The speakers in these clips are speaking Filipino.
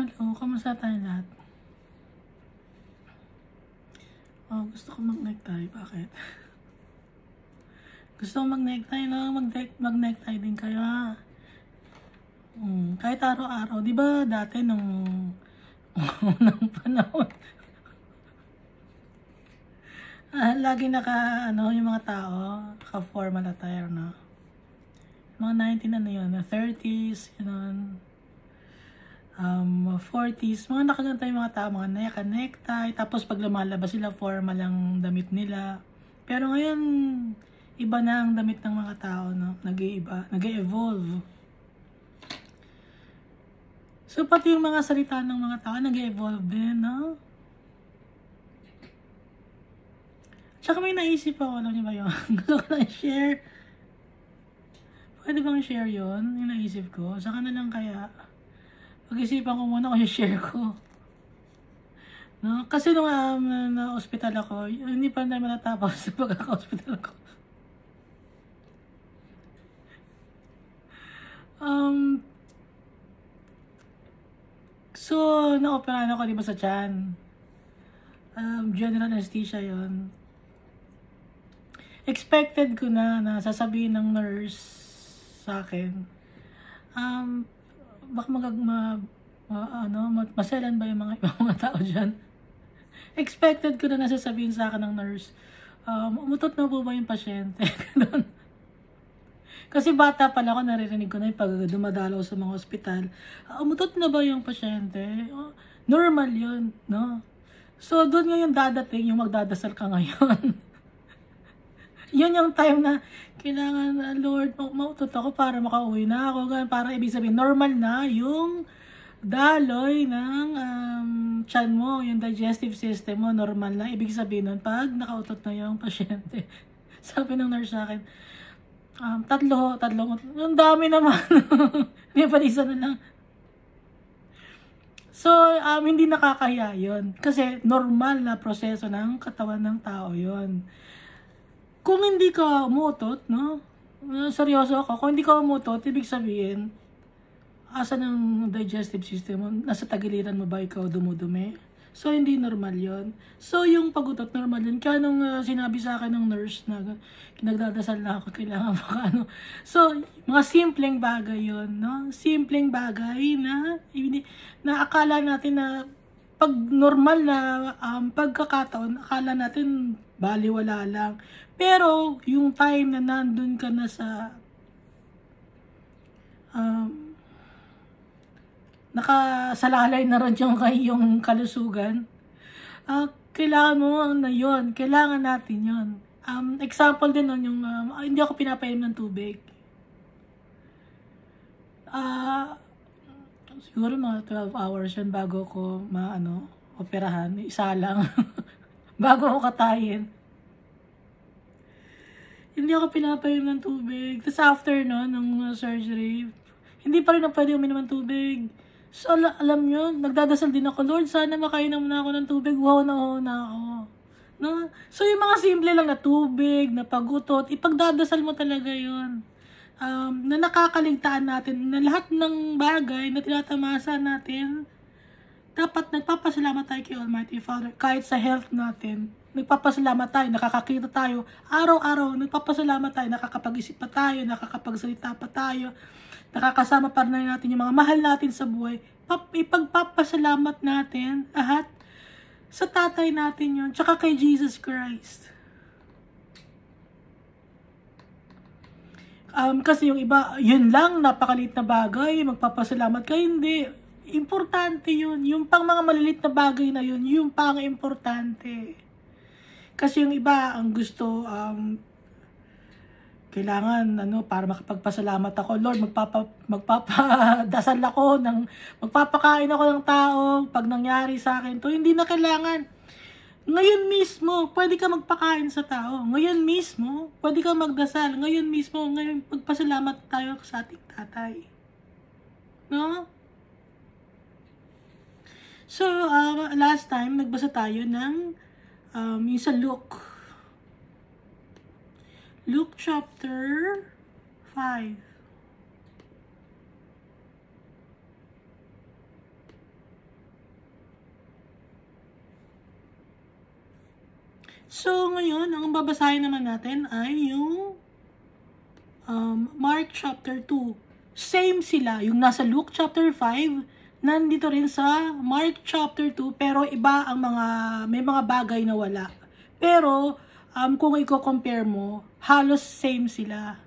Hello, kamusta tayo lahat? Oh, gusto ko mag-necktie. Bakit? Gusto ko mag-necktie, no? Mag-necktie din kayo, ha? Kahit araw-araw. Di ba dati nung unang panahon, lagi yung mga tao, naka-formal attire, no? Mga 19, yun, 30s, yun, 40s, mga nakaganda yung mga tao, mga necktie, tapos pag lumalabas sila, formal lang damit nila. Pero ngayon, iba na ang damit ng mga tao, no? Nag-iiba, nag-evolve. So, pati yung mga salita ng mga tao, nag-evolve din, no? Tsaka may naisip ako, alam niyo ba yun? Gusto ko lang share. Pwede bang share yun? Yung naisip ko. Saka na lang kaya, pag-isipan ko muna kung i-share ko. No? Kasi nung na-hospital ako, hindi pa naman natapos sa pagkaka-hospital ako. So, na-operahan ako, di ba, sa tiyan. General anesthesia yon. Expected ko na sasabihin ng nurse sa akin, baka maselan ba yung mga ibang mga tao dyan? Expected ko na nasasabihin sa akin ng nurse, umutot na po ba yung pasyente? Kasi bata pala ako, naririnig ko na yung pag dumadalaw sa mga ospital, umutot na ba yung pasyente? Normal yun, no? So, doon ngayon dadating yung magdadasal ka ngayon. Yun yung time na kailangan, Lord, mautot ako para makauwi na ako. Para ibig sabihin, normal na yung daloy ng tiyan mo, yung digestive system mo, normal na. Ibig sabihin nun, pag nakautot na yung pasyente. Sabi ng nurse sa akin, tatlo, ang dami naman. Hindi pa isa na lang. So, hindi nakakahiya yun. Kasi normal na proseso ng katawan ng tao yun. Kung hindi ka umutot, no? Seryoso ako, kung hindi ka umutot, ibig sabihin, asan ang digestive system mo? Nasa tagiliran mo ba ikaw dumudumi? So, hindi normal yon. So, yung pagutot, normal yun. Kaya nung sinabi sa akin ng nurse na nagdadasal na ako, kailangan makaano. So, mga simpleng bagay yon, no? Simpleng bagay na akala natin na pag normal na pagkakataon, akala natin baliwala lang. Pero, yung time na nandun ka na sa nakasalalay na rin yung kalusugan, kailangan mo na yun. Kailangan natin yun. Example din nun, yung hindi ako pinapainom ng tubig. Siguro mga 12 hours yun bago ko operahan. Isa lang. Bago ako katayin. Hindi ako pinapainom ng tubig. Tapos after ng surgery, hindi pa rin ako pwede uminom ng tubig. So, alam nyo, nagdadasal din ako, Lord, sana makainom na ako ng tubig. Wow na ako. No? So, yung mga simple lang na tubig, na pagutot, ipagdadasal mo talaga yun. Na nakakaligtaan natin, na lahat ng bagay na tinatamasa natin, dapat nagpapasalamat tayo kay Almighty Father. Kahit sa health natin, nagpapasalamat tayo, nakakakita tayo. Araw-araw, nagpapasalamat tayo, nakakapag-isip pa tayo, nakakapagsalita pa tayo, nakakasama pa rin natin yung mga mahal natin sa buhay. Ipagpapasalamat natin lahat sa tatay natin yun, tsaka kay Jesus Christ. Kasi yung iba, yun lang, napakaliit na bagay, magpapasalamat ka, hindi. Importante yun. Yung pang mga malilit na bagay na yun, yung pang importante. Kasi yung iba, ang gusto, kailangan, para makapagpasalamat ako, Lord, magpapadasal ako, magpapakain ako ng tao, pag nangyari sa akin to, hindi na kailangan. Ngayon mismo, pwede ka magpakain sa tao. Ngayon mismo, pwede ka magdasal. Ngayon mismo, ngayon, magpasalamat tayo sa ating tatay. No? So, last time, nagbasa tayo ng yung sa Luke chapter 5. So, ngayon, ang babasahin naman natin ay yung Mark chapter 2. Same sila. Yung nasa Luke chapter 5, nandito rin sa Mark chapter 2, pero iba ang may mga bagay na wala. Pero, kung i-compare mo, halos same sila.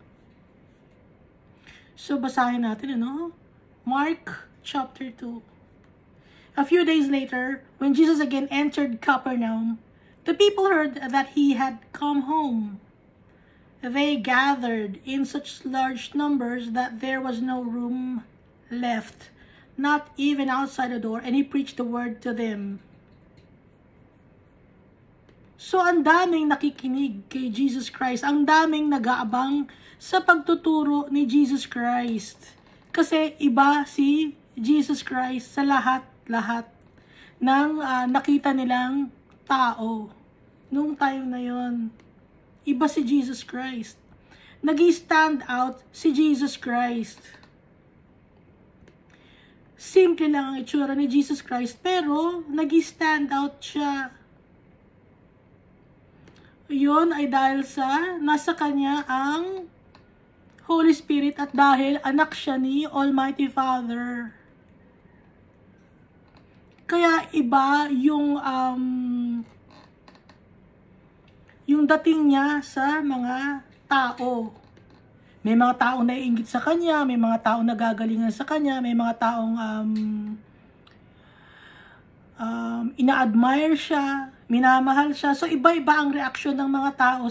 So, basahin natin, Mark chapter 2. A few days later, when Jesus again entered Capernaum, the people heard that he had come home. They gathered in such large numbers that there was no room left, not even outside the door, and he preached the word to them. So, ang daming nakikinig kay Jesus Christ. Ang daming nag-aabang sa pagtuturo ni Jesus Christ. Kasi iba si Jesus Christ sa lahat ng nakita nilang tao. Nung time na yon, iba si Jesus Christ. Nag-stand out si Jesus Christ. Simple lang ang itsura ni Jesus Christ, pero nag-stand out siya. Yun ay dahil sa nasa kanya ang Holy Spirit at dahil anak siya ni Almighty Father. Kaya iba yung dating niya sa mga tao. May mga taong naiinggit sa kanya, may mga taong nagagalingan sa kanya, may mga taong ina-admire siya, minamahal siya. So iba-iba ang reaksyon ng mga tao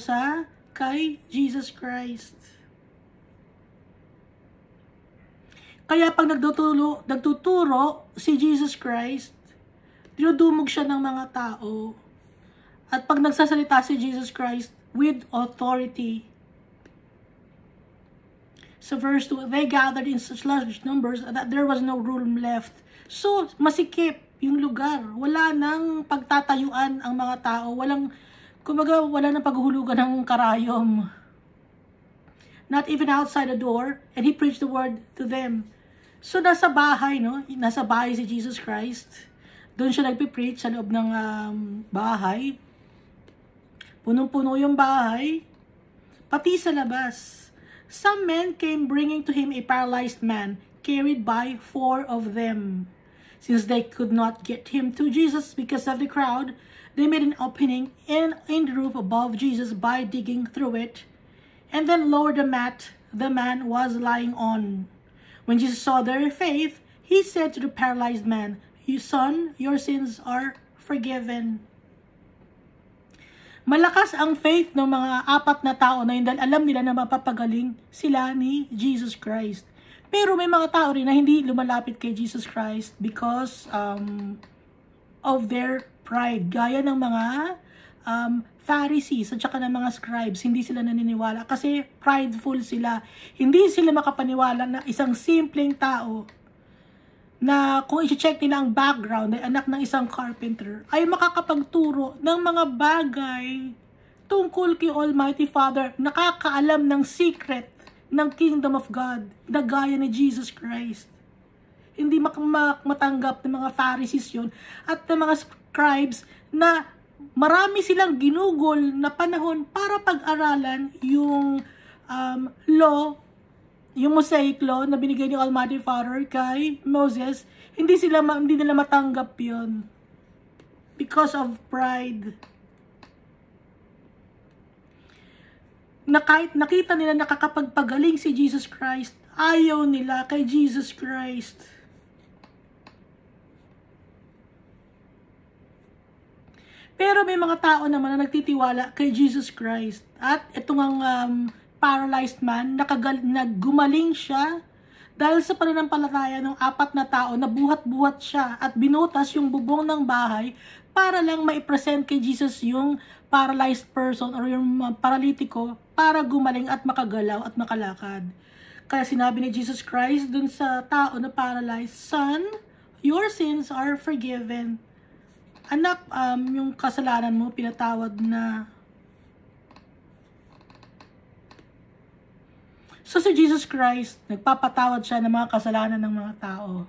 kay Jesus Christ. Kaya pag nagtuturo si Jesus Christ, dinudumog siya ng mga tao. At pag nagsasalita si Jesus Christ with authority. So verse 2, they gathered in such large numbers that there was no room left. So, masikip yung lugar. Wala nang pagtatayuan ang mga tao. Wala nang paghuhulugan ng karayom. Not even outside the door. And he preached the word to them. So, nasa bahay, Nasa bahay si Jesus Christ. Doon siya nagpipreach sa loob ng bahay. Punong-puno yung bahay. Pati sa labas. Some men came bringing to him a paralyzed man, carried by 4 of them. Since they could not get him to Jesus because of the crowd, they made an opening in the roof above Jesus by digging through it, and then lowered the mat the man was lying on. When Jesus saw their faith, he said to the paralyzed man, "Son, your sins are forgiven." Malakas ang faith ng mga 4 na tao na yun dahil alam nila na mapapagaling sila ni Jesus Christ. Pero may mga tao rin na hindi lumalapit kay Jesus Christ because of their pride. Gaya ng mga Pharisees at saka ng mga scribes, hindi sila naniniwala kasi prideful sila. Hindi sila makapaniwala na isang simpleng tao na kung i-check nila ang background ay anak ng isang carpenter, ay makakapagturo ng mga bagay tungkol kay Almighty Father, nakakaalam ng secret ng Kingdom of God, na gaya ni Jesus Christ. Hindi matanggap ng mga Pharisees yun at ng mga scribes na marami silang ginugol na panahon para pag-aralan yung law, yung Mosaic law na binigay ni Almighty Father kay Moses. Hindi nila matanggap yun because of pride. Na kahit nakita nila nakakapagpagaling si Jesus Christ, ayaw nila kay Jesus Christ. Pero may mga tao naman na nagtitiwala kay Jesus Christ. At ito ngang paralyzed man, naggumaling siya dahil sa pananampalataya ng 4 na tao na buhat-buhat siya at binutas yung bubong ng bahay para lang maipresent kay Jesus yung paralyzed person or yung paralitiko para gumaling at makagalaw at makalakad. Kaya sinabi ni Jesus Christ dun sa tao na paralyzed, "Son, your sins are forgiven." Anak, yung kasalanan mo pinatawad na. So si Jesus Christ, nagpapatawad siya ng mga kasalanan ng mga tao.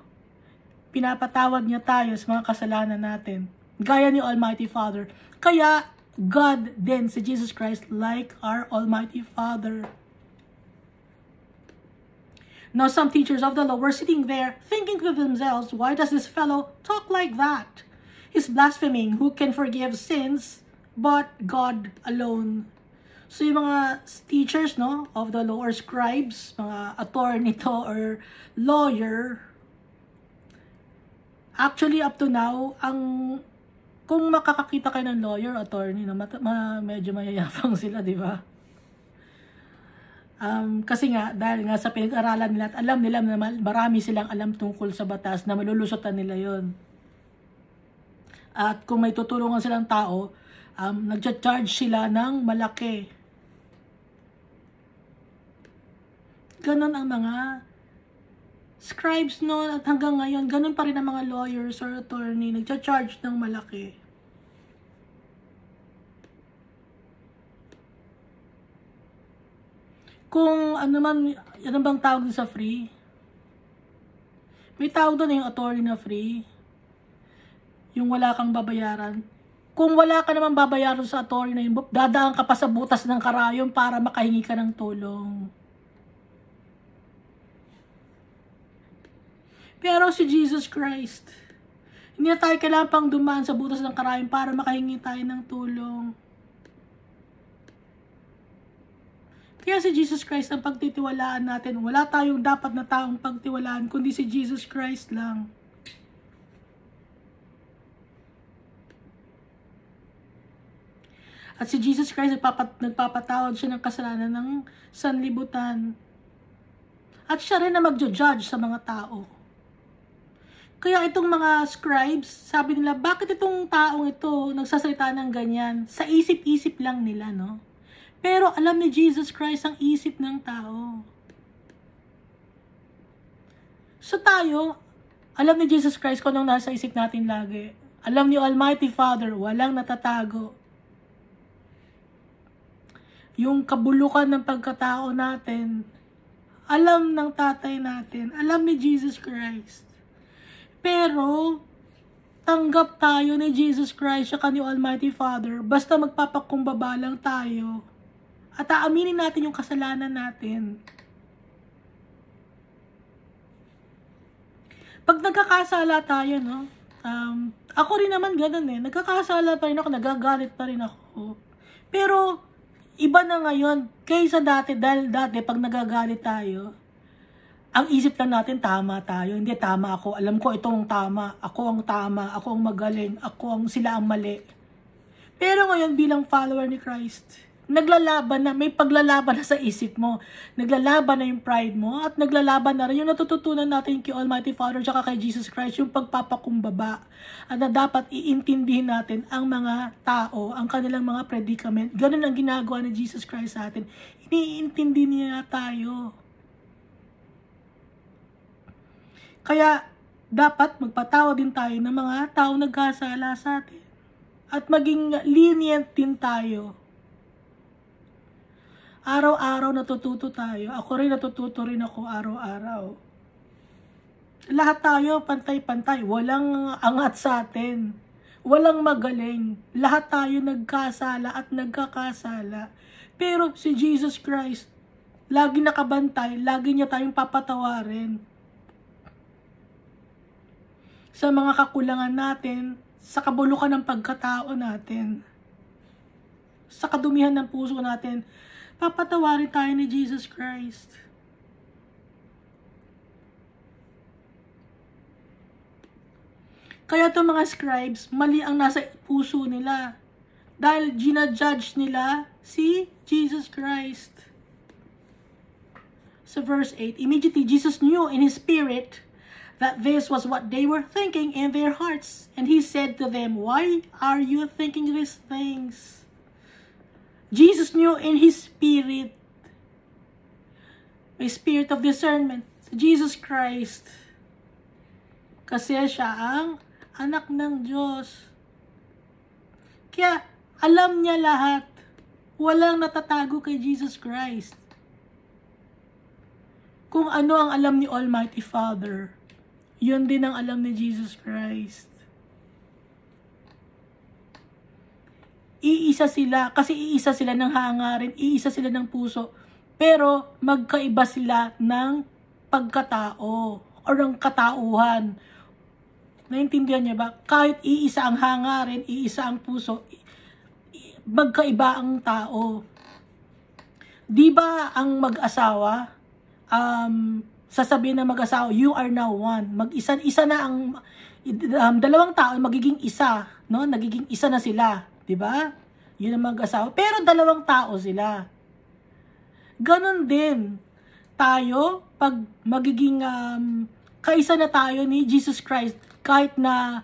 Pinapatawad niya tayo sa mga kasalanan natin. Gaya ni Almighty Father. Kaya, God din, si Jesus Christ, like our Almighty Father. Now some teachers of the law were sitting there, thinking to themselves, why does this fellow talk like that? He's blaspheming. Who can forgive sins but God alone? So yung mga teachers, no, of the law or scribes, mga attorney to or lawyer, actually up to now, kung makakakita kayo ng lawyer, attorney, no, medyo mayayapang sila, di ba? Kasi nga, dahil nga sa pinag-aralan nila at alam nila na marami silang alam tungkol sa batas na malulusutan nila yon. At kung may tutulungan silang tao, nag-charge sila ng malaki. Ganon ang mga scribes noon at hanggang ngayon, ganon pa rin ang mga lawyers or attorney, nag-charge ng malaki. Kung ano bang tawag sa free? May tawag doon yung attorney na free. Yung wala kang babayaran. Kung wala ka naman babayaran sa attorney na yun, dadaan ka pa sa butas ng karayom para makahingi ka ng tulong. Pero si Jesus Christ, hindi na tayo kailangan pang dumaan sa butas ng karayom para makahingi tayo ng tulong. Kaya si Jesus Christ ang pagtitiwalaan natin. Wala tayong dapat na taong pagtiwalaan, kundi si Jesus Christ lang. At si Jesus Christ, nagpapatawad siya ng kasalanan ng sanlibutan. At siya rin na magjo-judge sa mga tao. Kaya itong mga scribes, sabi nila, bakit itong taong ito nagsasalita ng ganyan? Sa isip-isip lang nila, no? Pero alam ni Jesus Christ ang isip ng tao. So tayo, alam ni Jesus Christ kung anong nasa isip natin lagi. Alam ni Almighty Father, walang natatago. Yung kabulukan ng pagkatao natin, alam ng tatay natin, alam ni Jesus Christ. Pero, tanggap tayo ni Jesus Christ at ni Almighty Father, basta magpapakumbaba lang tayo. At aaminin natin yung kasalanan natin. Pag nagkakasala tayo, no? Ako rin naman ganun eh. Nagkakasala pa rin ako, nagagalit pa rin ako. Pero, iba na ngayon, kaysa dati, dahil dati, pag nagagalit tayo, ang isip lang natin, tama tayo. Hindi, tama ako. Alam ko, ito ang tama. Ako ang tama. Ako ang magaling. Sila ang mali. Pero ngayon, bilang follower ni Christ, naglalaban na, may paglalaban na sa isip mo. Naglalaban na yung pride mo at naglalaban na rin yung natututunan natin kay Almighty Father at kay Jesus Christ, yung pagpapakumbaba. At na dapat iintindihin natin ang mga tao, ang kanilang mga predicament. Ganun ang ginagawa ni Jesus Christ sa atin. Iniintindi niya tayo. Kaya dapat magpatawad din tayo ng mga tao nagkasala sa atin. At maging lenient din tayo. Araw-araw natututo tayo. Ako rin natututo rin ako araw-araw. Lahat tayo pantay-pantay. Walang angat sa atin. Walang magaling. Lahat tayo nagkasala at nagkakasala. Pero si Jesus Christ, lagi nakabantay, lagi niya tayong papatawarin. Sa mga kakulangan natin, sa kabulukan ng pagkatao natin, sa kadumihan ng puso natin, papatawarin tayo ni Jesus Christ. Kaya itong mga scribes, mali ang nasa puso nila. Dahil ginajudge nila si Jesus Christ. So verse 8, immediately Jesus knew in his spirit that this was what they were thinking in their hearts. And he said to them, why are you thinking these things? Jesus knew in his spirit, may spirit of discernment, Jesus Christ. Kasi siya ang anak ng Diyos. Kaya alam niya lahat. Walang natatago kay Jesus Christ. Kung ano ang alam ni Almighty Father, yun din ang alam ni Jesus Christ. iisa sila, kasi iisa sila ng hangarin, iisa sila ng puso, pero magkaiba sila ng pagkatao o ng katauhan. Naintindihan niya ba? Kahit iisa ang hangarin, iisa ang puso, magkaiba ang tao. Di ba ang mag-asawa, sasabihin na mag-asawa, you are now one. Mag-isa na ang dalawang tao magiging isa, no? Nagiging isa na sila, 'di ba? Yun ang mag-asawa. Pero dalawang tao sila. Ganon din tayo pag magiging kaisa na tayo ni Jesus Christ, kahit na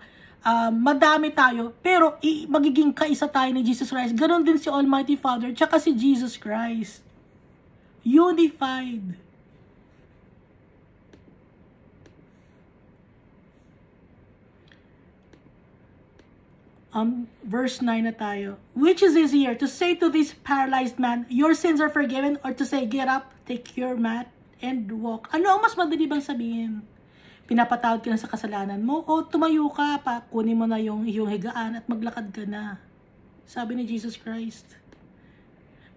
madami tayo, pero magiging kaisa tayo ni Jesus Christ. Ganon din si Almighty Father tsaka si Jesus Christ. Unified. Verse 9 na tayo. Which is easier, to say to this paralyzed man, your sins are forgiven, or to say, get up, take your mat, and walk? Ano ang mas madali bang sabihin? Pinapatawad ka na sa kasalanan mo, o tumayo ka pa, kunin mo na yung iyong higaan at maglakad ka na. Sabi ni Jesus Christ.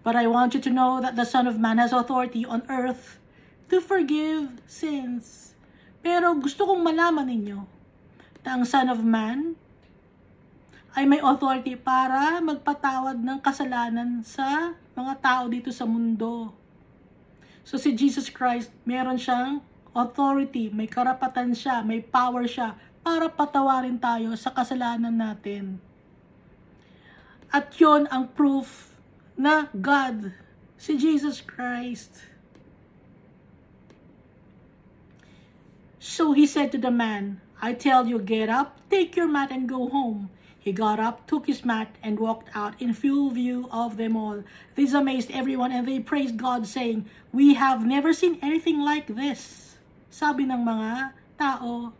But I want you to know that the Son of Man has authority on earth to forgive sins. Pero gusto kong malaman ninyo na ang Son of Man ay may authority para magpatawad ng kasalanan sa mga tao dito sa mundo. So si Jesus Christ, meron siyang authority, may karapatan siya, may power siya para patawarin tayo sa kasalanan natin. At yon ang proof na God, si Jesus Christ. So he said to the man, I tell you, get up, take your mat and go home. He got up, took his mat, and walked out in full view of them all. This amazed everyone, and they praised God, saying, we have never seen anything like this. Sabi ng mga tao,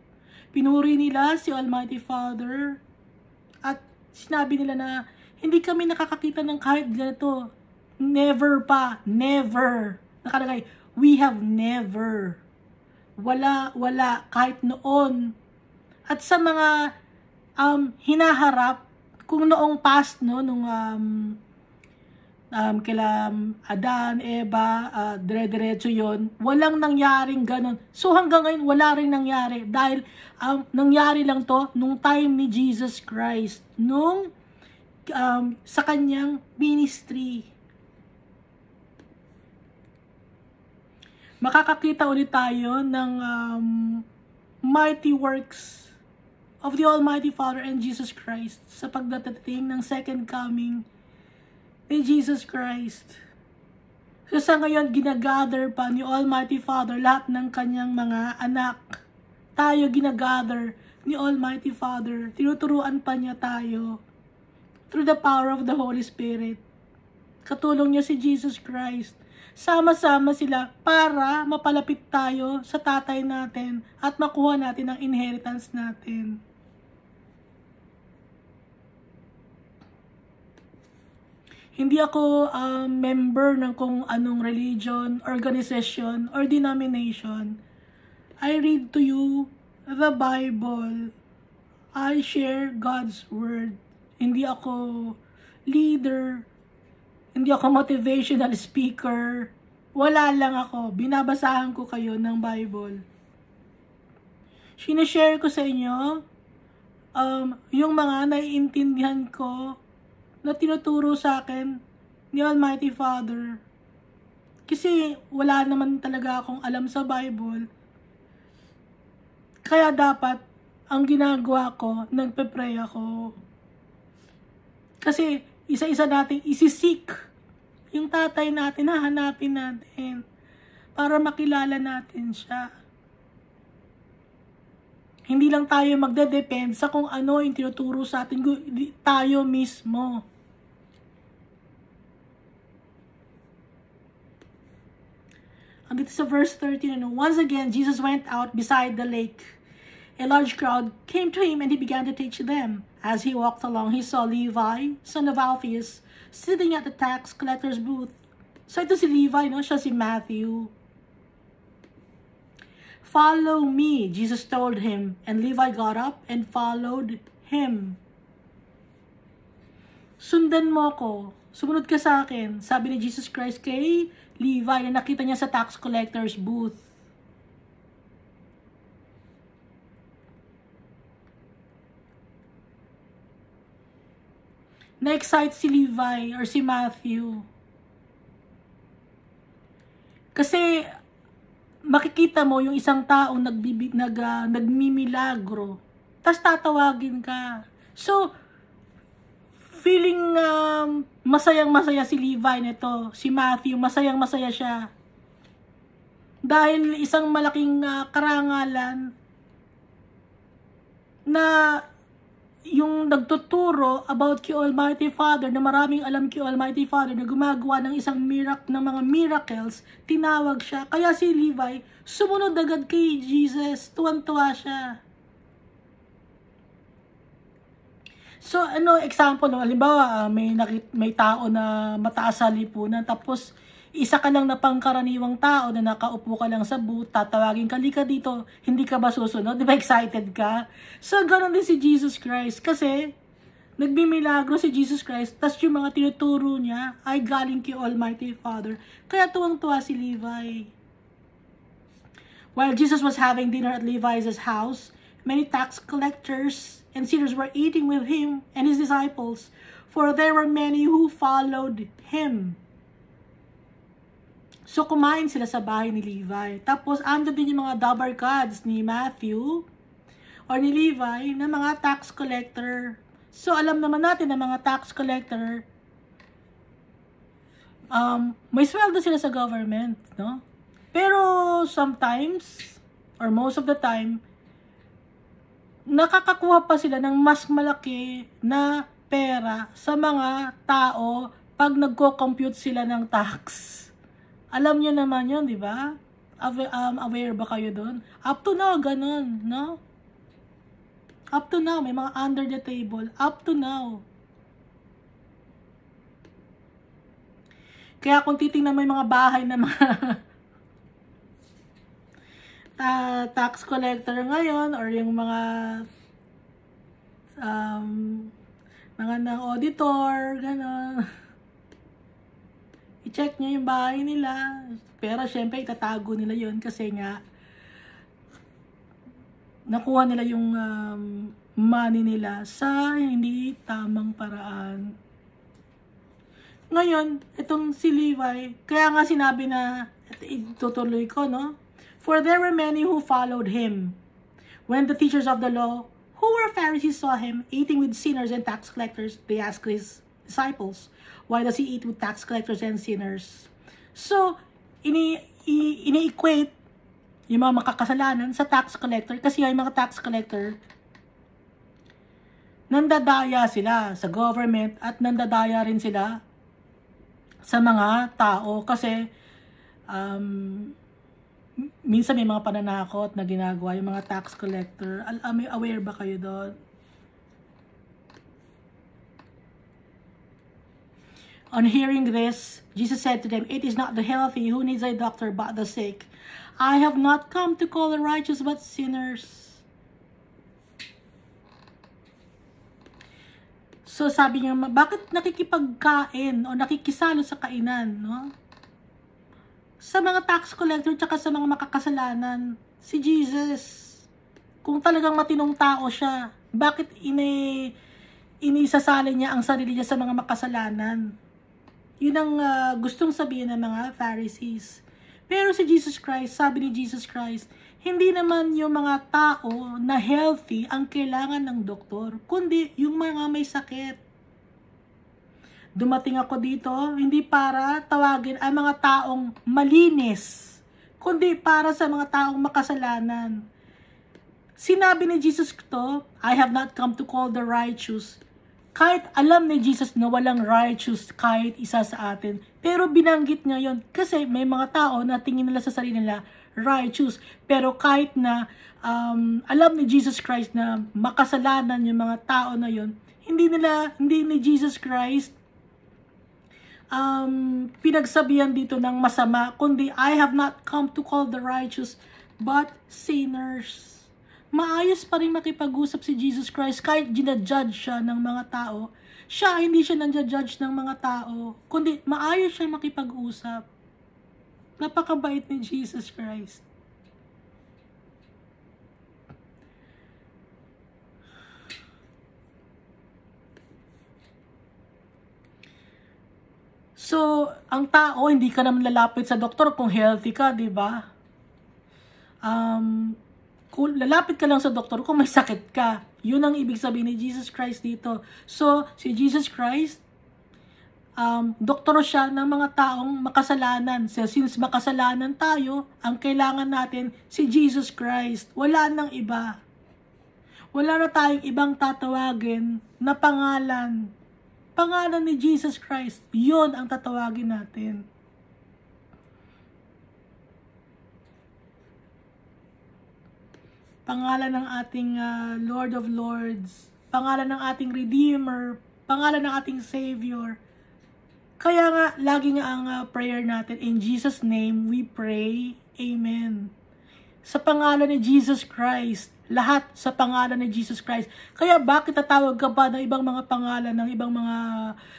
pinuri nila si Almighty Father, at sinabi nila na, hindi kami nakakakita ng kahit ganito. Never pa, never. Nakalagay, we have never. Wala, kahit noon. At sa mga hinaharap, kung noong past, no, nung kila Adan, Eva, dire-diretso yon, walang nangyaring ganon. So hanggang ngayon, wala rin nangyari. Dahil nangyari lang to nung time ni Jesus Christ, nung sa kanyang ministry. Makakakita ulit tayo ng mighty works of the Almighty Father and Jesus Christ sa pagdating ng second coming ni Jesus Christ. So sa ngayon, ginagather pa ni Almighty Father lahat ng kanyang mga anak. Tayo ginagather ni Almighty Father. Tinuturuan pa niya tayo through the power of the Holy Spirit. Katulong niya si Jesus Christ. Sama-sama sila para mapalapit tayo sa tatay natin at makuha natin ang inheritance natin. Hindi ako member ng kung anong religion, organization, or denomination. I read to you the Bible. I share God's Word. Hindi ako leader. Hindi ako motivational speaker. Wala lang ako. Binabasahan ko kayo ng Bible. Sinashare ko sa inyo yung mga naiintindihan ko na tinuturo sa akin ni Almighty Father. Kasi wala naman talaga akong alam sa Bible. Kaya dapat, ang ginagawa ko, nagpe-pray ako. Kasi isa-isa natin isisik yung tatay natin, hahanapin natin para makilala natin siya. Hindi lang tayo magdedepend sa kung ano yung tinuturo sa atin, tayo mismo. Dito sa verse 13, once again, Jesus went out beside the lake. A large crowd came to him and he began to teach them. As he walked along, he saw Levi, son of Alphaeus, sitting at the tax collector's booth. So ito si Levi, no? Siya si Matthew. Follow me, Jesus told him, and Levi got up and followed him. sundan mo ako, sumunod ka sa akin, sabi ni Jesus Christ kay Levi na nakita niya sa tax collector's booth. Na-excite si Levi or si Matthew. Kasi makikita mo yung isang taong nagmimilagro, tas tatawagin ka. So, feeling masayang-masaya si Levi nito, si Matthew, masayang-masaya siya. Dahil isang malaking karangalan na yung nagtuturo about kay Almighty Father, na maraming alam kay Almighty Father, na gumagawa ng ng mga miracles, tinawag siya. Kaya si Levi, sumunod agad kay Jesus, tuwan-tuwa siya. So, example, halimbawa, may tao na mataas sa lipunan, tapos isa ka lang na pangkaraniwang tao na nakaupo ka lang sa booth, tatawagin ka, lika dito, hindi ka ba susunod? Di ba excited ka? So, ganoon din si Jesus Christ. Kasi, nagmimilagro si Jesus Christ, tas yung mga tinuturo niya ay galing kay Almighty Father. Kaya tuwang-tuwa si Levi. While Jesus was having dinner at Levi's house, many tax collectors and sinners were eating with him and his disciples, for there were many who followed him. So, kumain sila sa bahay ni Levi. Tapos, ando din yung mga double cards ni Matthew or ni Levi na mga tax collector. So, alam naman natin na mga tax collector, may sweldo sila sa government, no? Pero, sometimes, or most of the time, nakakakuha pa sila ng mas malaki na pera sa mga tao pag nagko-compute sila ng tax. Alam nyo naman yun, di ba? Aware ba kayo doon? Up to now, ganun, no? Up to now, may mga under the table. Up to now. Kaya kung titingnan mo yung mga bahay na mga tax collector ngayon, or yung mga ng auditor, gano'n. I-check nyo yung bahay nila. Pero syempre, itatago nila yun kasi nga nakuha nila yung money nila sa hindi tamang paraan. Ngayon, itong si Levi, kaya nga sinabi na, itutuloy ko, no? For there were many who followed him. When the teachers of the law, who were Pharisees, saw him eating with sinners and tax collectors, they asked his disciples, why does he eat with tax collectors and sinners? So, ini-equate yung mga makakasalanan sa tax collector, kasi yung mga tax collector, nandadaya sila sa government at nandadaya rin sila sa mga tao kasi minsan may mga pananakot na ginagawa yung mga tax collector. Aware ba kayo doon? On hearing this, Jesus said to them, "It is not the healthy who needs a doctor, but the sick. I have not come to call the righteous, but sinners." So sabi niya, bakit nakikipagkain o nakikisalo sa kainan, no? Sa mga tax collector tsaka sa mga makakasalanan, si Jesus, kung talagang matinong tao siya, bakit inisasali niya ang sarili niya sa mga makasalanan? Yun ang gustong sabihin ng mga Pharisees. Pero si Jesus Christ, sabi ni Jesus Christ, hindi naman yung mga tao na healthy ang kailangan ng doktor, kundi yung mga may sakit. Dumating ako dito, hindi para tawagin ang mga taong malinis, kundi para sa mga taong makasalanan. Sinabi ni Jesus to, I have not come to call the righteous. Kahit alam ni Jesus na walang righteous kahit isa sa atin, pero binanggit niya yon kasi may mga tao na tingin nila sa sarili nila righteous, pero kahit na alam ni Jesus Christ na makasalanan yung mga tao na yon, hindi ni Jesus Christ pinagsabihan dito ng masama, kundi I have not come to call the righteous but sinners. Maayos pa rin makipag-usap si Jesus Christ kahit ginajudge siya ng mga tao. hindi siya nanja-judge ng mga tao, kundi maayos siya makipag-usap. Napakabait ni Jesus Christ. So, ang tao, hindi ka naman lalapit sa doktor kung healthy ka, di ba? Kung lalapit ka lang sa doktor kung may sakit ka. Yun ang ibig sabihin ni Jesus Christ dito. So, si Jesus Christ, doktor siya ng mga taong makasalanan. So, since makasalanan tayo, ang kailangan natin si Jesus Christ. Wala nang iba. Wala na tayong ibang tatawagin na pangalan. Pangalan ni Jesus Christ, yun ang tatawagin natin. Pangalan ng ating Lord of Lords, pangalan ng ating Redeemer, pangalan ng ating Savior. Kaya nga, lagi nga ang prayer natin, in Jesus' name we pray, Amen. Sa pangalan ni Jesus Christ, lahat sa pangalan ni Jesus Christ. Kaya bakit tatawag ka ba ng ibang mga pangalan, ng ibang mga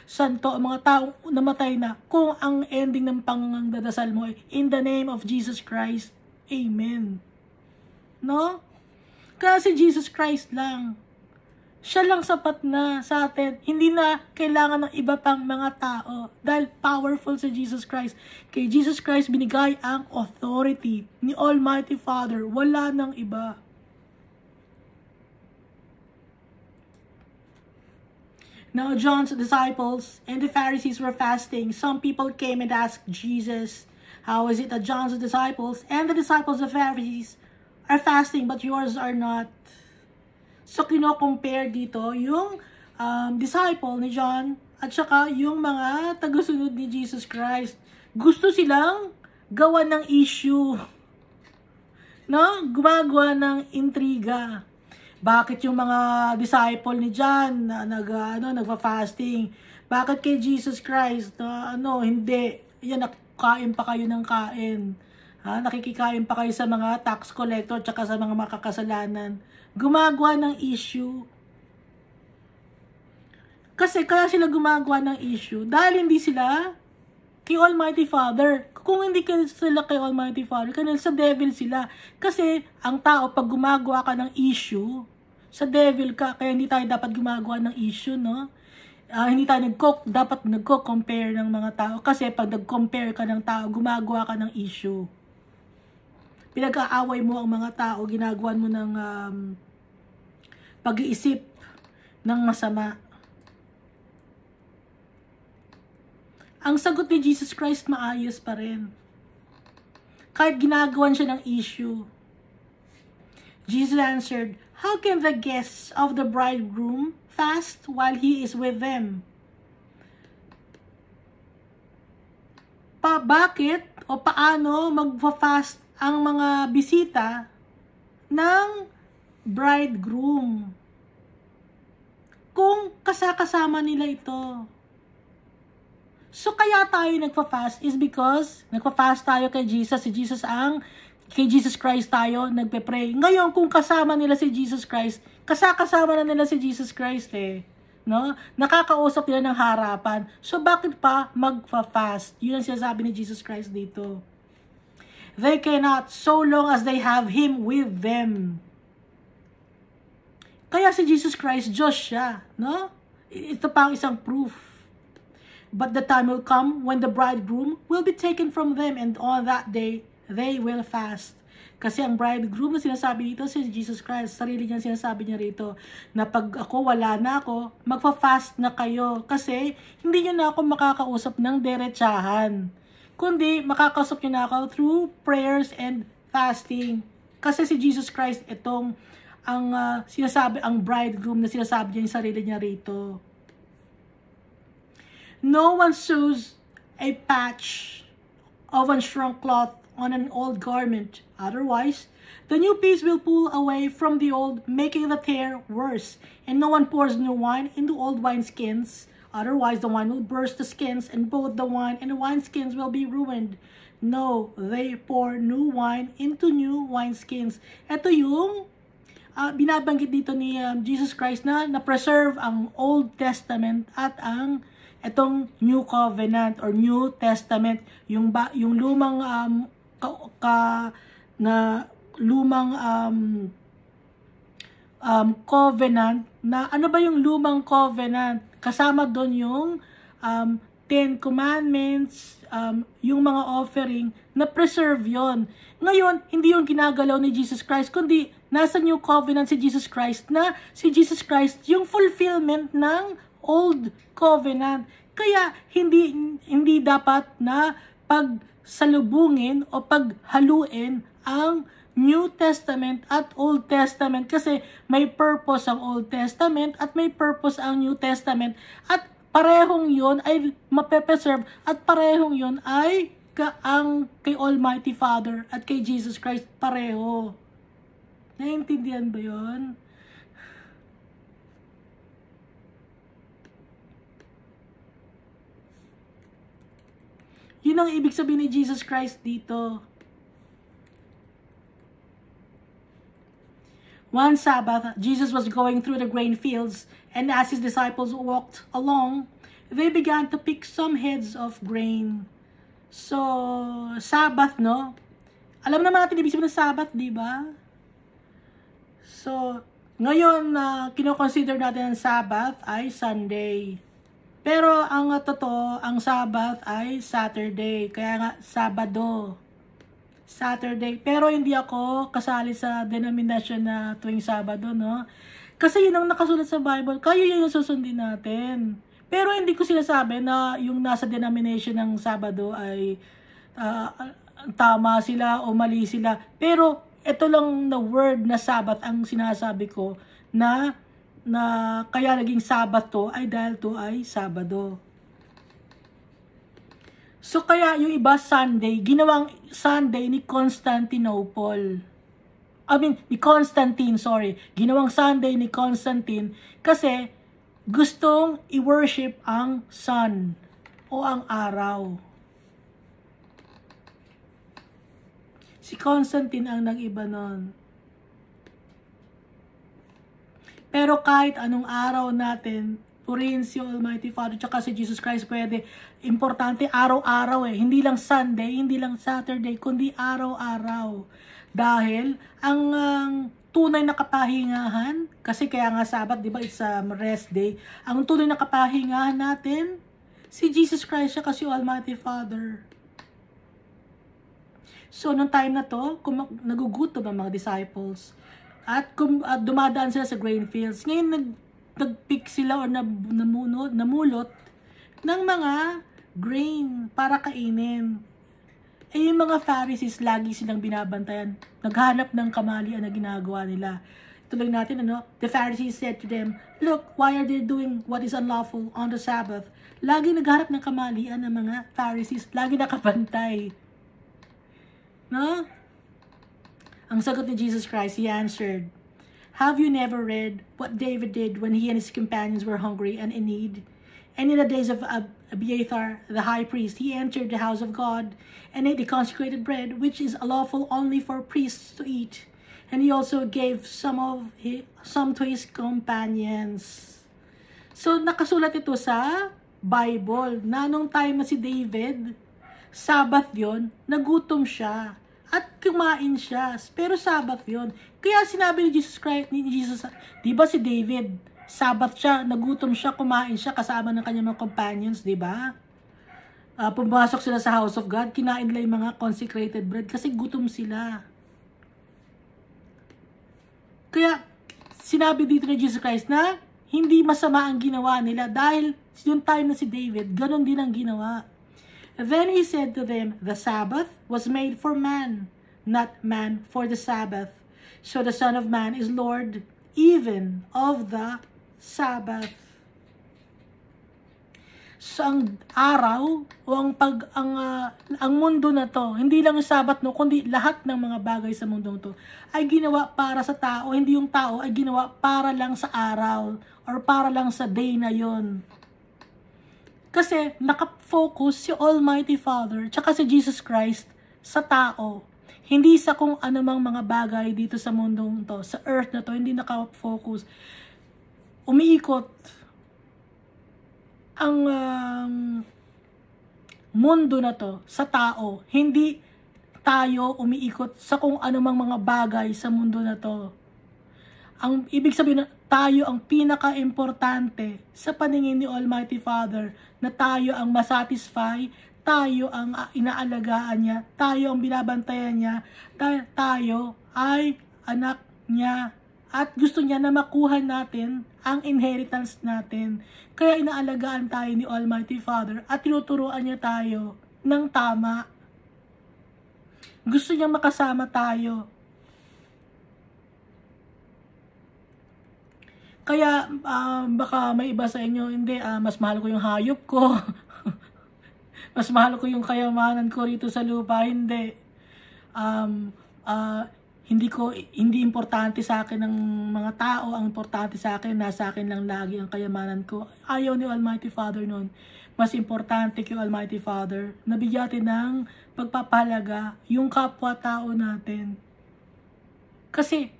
santo, mga taong namatay na, kung ang ending ng pangdadasal mo ay, in the name of Jesus Christ, Amen. No? Kasi Jesus Christ lang. Siya lang sapat na sa atin. Hindi na kailangan ng iba pang mga tao. Dahil powerful si Jesus Christ. Kay Jesus Christ binigay ang authority ni Almighty Father. Wala nang iba. Now John's disciples and the Pharisees were fasting. Some people came and asked Jesus, how is it that John's disciples and the disciples of the Pharisees are fasting but yours are not? So kino-compare dito yung disciple ni John at saka yung mga tagasunod ni Jesus Christ. Gusto silang gawa ng issue. No? Gumagawa ng intriga. Bakit yung mga disciple ni John nagfa-fasting? Bakit kay Jesus Christ hindi? Yan, kain pa kayo ng kain. Nakikikain pa kayo sa mga tax collector tsaka sa mga makakasalanan. Gumagawa ng issue. Kasi kaya sila gumagawa ng issue dahil hindi sila kay Almighty Father. Kung hindi sila kay Almighty Father, kanil sa devil sila. Kasi ang tao, pag gumagawa ka ng issue, sa devil ka, kaya hindi tayo dapat gumagawa ng issue, no? Hindi tayo dapat nagko-compare ng mga tao. Kasi pag nag-compare ka ng tao, gumagawa ka ng issue. Pinag-aaway mo ang mga tao, ginagawan mo ng pag-iisip ng masama. Ang sagot ni Jesus Christ maayos pa rin. Kahit ginagawan siya ng issue. Jesus answered, how can the guests of the bridegroom fast while he is with them? Bakit o paano magfa-fast ang mga bisita ng bridegroom kung kasama nila ito? So, kaya tayo nagpa-fast is because nagpa-fast tayo kay Jesus. Kay Jesus Christ tayo nagpe-pray. Ngayon, kung kasama nila si Jesus Christ, kasama na nila si Jesus Christ no? Nakakausap nila ng harapan. So, bakit pa magpa-fast? Yun ang sinasabi ni Jesus Christ dito. They cannot so long as they have Him with them. Kaya si Jesus Christ, Diyos siya, no? Ito pa ang isang proof. But the time will come when the bridegroom will be taken from them, and on that day, they will fast. Kasi ang bridegroom na sinasabi dito si Jesus Christ, sarili niya sinasabi niya rito, na pag ako wala na ako, magfa-fast na kayo. Kasi hindi niyo na ako makakausap ng derechahan. Kundi makakausap niyo na ako through prayers and fasting. Kasi si Jesus Christ, itong ang bridegroom na sinasabi niya yung sarili niya rito. No one sews a patch of unshrunk cloth on an old garment. Otherwise, the new piece will pull away from the old, making the tear worse. And no one pours new wine into old wineskins. Otherwise, the wine will burst the skins, and both the wine and the wineskins will be ruined. No, they pour new wine into new wineskins. Ito yung binabanggit dito ni Jesus Christ na na-preserve ang Old Testament at ang itong New Covenant or New Testament, yung lumang lumang covenant. Na ano ba yung lumang covenant? Kasama doon yung 10 commandments, yung mga offering, na preserve yon. Ngayon, hindi yung ginagalaw ni Jesus Christ, kundi nasa New Covenant si Jesus Christ, na si Jesus Christ yung fulfillment ng Old Covenant. Kaya hindi dapat na pagsalubungin o paghaluin ang New Testament at Old Testament, kasi may purpose ang Old Testament at may purpose ang New Testament, at parehong yon ay mape-preserve, at parehong yon ay ang kay Almighty Father at kay Jesus Christ pareho. Naiintindihan ba yon? Yun ang ibig sabihin ni Jesus Christ dito. One Sabbath, Jesus was going through the grain fields, and as his disciples walked along, they began to pick some heads of grain. So, Sabbath, no? Alam naman natin ibig sabihin ng Sabbath, di ba? So, ngayon, kino-consider natin ang Sabbath ay Sunday. Pero ang totoo, ang Sabbath ay Saturday. Kaya nga, Sabado. Saturday. Pero hindi ako kasali sa denomination na tuwing Sabado, no? Kasi yun ang nakasulat sa Bible. Kaya yun yung susundin natin. Pero hindi ko sinasabi na yung nasa denomination ng Sabado ay tama sila o mali sila. Pero ito lang na word na Sabbath ang sinasabi ko na kaya naging Sabbath to ay dahil to ay Sabado. So kaya yung iba Sunday, ginawang Sunday ni Constantinople. Ni Constantine, sorry. Ginawang Sunday ni Constantine kasi gustong i-worship ang sun o ang araw. Si Constantine ang nag-iba nun. Pero kahit anong araw natin, purihin si Almighty Father, tsaka si Jesus Christ, pwede. Importante, araw-araw eh. Hindi lang Sunday, hindi lang Saturday, kundi araw-araw. Dahil, ang tunay na kapahingahan, kasi kaya nga Sabbath, di ba, it's a rest day. Ang tunay na kapahingahan natin, si Jesus Christ, siya kasi Almighty Father. So, nung time na to, nagugutom ang mga disciples. At dumadaan sila sa grain fields. Ngayon, nagpick sila o namulot ng mga grain para kainin. Eh, yung mga Pharisees, lagi silang binabantayan. Naghanap ng kamalian na ginagawa nila. Tuloy natin, The Pharisees said to them, "Look, why are they doing what is unlawful on the Sabbath?" Lagi naghanap ng kamalian ng mga Pharisees. Lagi nakabantay. No? Ang sagot ni Jesus Christ, He answered, "Have you never read what David did when he and his companions were hungry and in need? And in the days of Abiathar, the high priest, he entered the house of God and ate the consecrated bread, which is lawful only for priests to eat. And he also gave some to his companions." So, nakasulat ito sa Bible na nung time na si David, Sabbath yon, nagutom siya. At kumain siya. Pero Sabbath yun. Kaya sinabi ni Jesus Christ, di ba si David, Sabbath siya, nagutom siya, kumain siya, kasama ng kanyang mga companions, di ba? Pumasok sila sa house of God, kinain nila yung mga consecrated bread kasi gutom sila. Kaya, sinabi dito ni Jesus Christ na hindi masama ang ginawa nila dahil yung time na si David, ganun din ang ginawa. Then he said to them, "The Sabbath was made for man, not man for the Sabbath. So the Son of Man is Lord even of the Sabbath." So ang araw o ang mundo na to, hindi lang yung Sabbath, no, kundi lahat ng mga bagay sa mundo to ay ginawa para sa tao. Hindi yung tao ay ginawa para lang sa araw or para lang sa day na yon. Kasi nakafocus si Almighty Father tsaka si Jesus Christ sa tao. Hindi sa kung anumang mga bagay dito sa mundong to, sa earth na to, hindi naka-focus. Umiikot ang mundo na to sa tao. Hindi tayo umiikot sa kung anumang mga bagay sa mundo na to. Ang ibig sabihin na tayo ang pinaka-importante sa paningin ni Almighty Father, na tayo ang masatisfy, tayo ang inaalagaan niya, tayo ang binabantayan niya, tayo ay anak niya at gusto niya na makuha natin ang inheritance natin. Kaya inaalagaan tayo ni Almighty Father at tinuturuan niya tayo ng tama. Gusto niya makasama tayo. Kaya baka may iba sa inyo, hindi, mas mahal ko yung hayop ko. Mas mahal ko yung kayamanan ko rito sa lupa. Hindi. Hindi importante sa akin ng mga tao. Ang importante sa akin, nasa akin lang lagi ang kayamanan ko. Ayaw ni Almighty Father nun. Mas importante kay Almighty Father, nabigyan natin ng pagpapahalaga yung kapwa-tao natin. Kasi,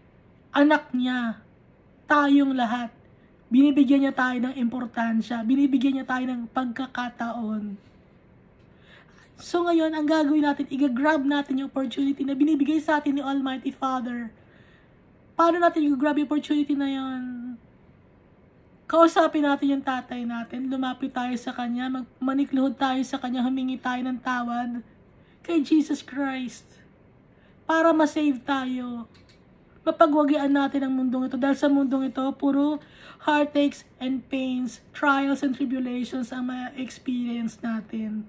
anak niya, tayong lahat. Binibigyan niya tayo ng importansya. Binibigyan niya tayo ng pagkakataon. So ngayon, ang gagawin natin, i-grab natin yung opportunity na binibigay sa atin ni Almighty Father. Paano natin i-grab yung opportunity na yun? Kausapin natin yung tatay natin, lumapit tayo sa kanya, manikluhod tayo sa kanya, humingi tayo ng tawad kay Jesus Christ para ma-save tayo. Mapagwagian natin ang mundong ito, dahil sa mundong ito, puro heartaches and pains, trials and tribulations ang ma-experience natin.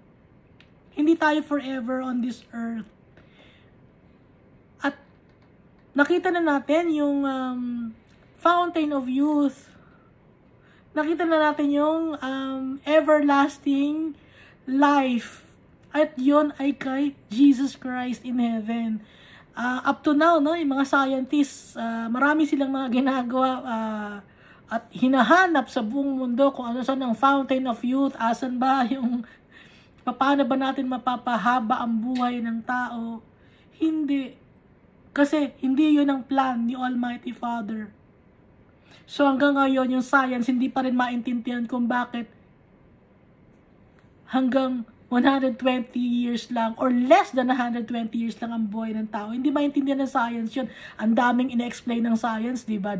Hindi tayo forever on this earth. At nakita na natin yung fountain of youth. Nakita na natin yung everlasting life. At yun ay kay Jesus Christ in heaven. Up to now, no, yung mga scientists, marami silang mga ginagawa at hinahanap sa buong mundo kung ano saan ang fountain of youth, asan ba yung, paano ba natin mapapahaba ang buhay ng tao. Hindi. Kasi hindi yun ang plan ni Almighty Father. So hanggang ngayon, yung science hindi pa rin maintindihan kung bakit hanggang 120 years lang or less than 120 years lang ang buhay ng tao. Hindi maintindihan ng science yun. Ang daming ina-explain ng science, di ba?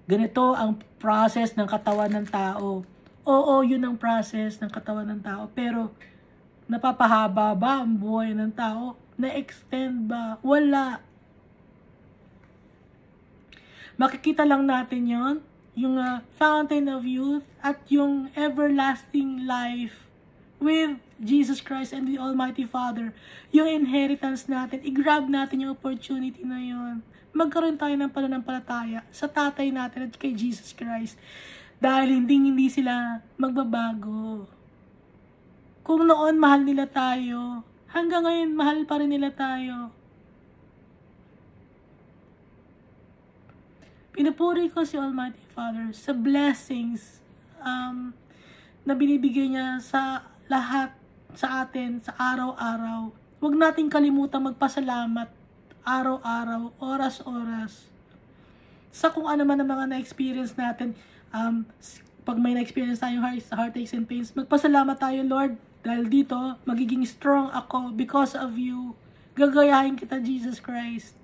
Ganito ang process ng katawan ng tao. Oo, yun ang process ng katawan ng tao. Pero, napapahaba ba ang buhay ng tao? Na-extend ba? Wala. Makikita lang natin yun, yung fountain of youth at yung everlasting life with Jesus Christ and the Almighty Father. Yung inheritance natin, i-grab natin yung opportunity na yun. Magkaroon tayo ng pananampalataya sa tatay natin at kay Jesus Christ. Dahil hindi sila magbabago. Kung noon mahal nila tayo, hanggang ngayon mahal pa rin nila tayo. Pinupuri ko si Almighty Father sa blessings na binibigay niya sa lahat sa atin sa araw-araw. Huwag nating kalimutan magpasalamat araw-araw, oras-oras sa kung ano man ang mga na-experience natin. Pag may na-experience tayong heartaches and pains, magpasalamat tayo, Lord, dahil dito magiging strong ako because of you. Gagayahin kita, Jesus Christ.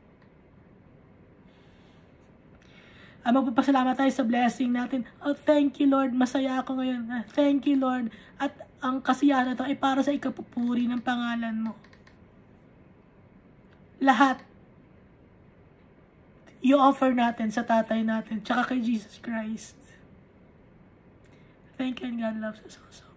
Magpapasalamat tayo sa blessing natin. Oh, thank you, Lord. Masaya ako ngayon. Thank you, Lord. At ang kasiyahan na ito ay para sa ikapupuri ng pangalan mo. Lahat i-offer natin sa tatay natin tsaka kay Jesus Christ. Thank you and God loves us also.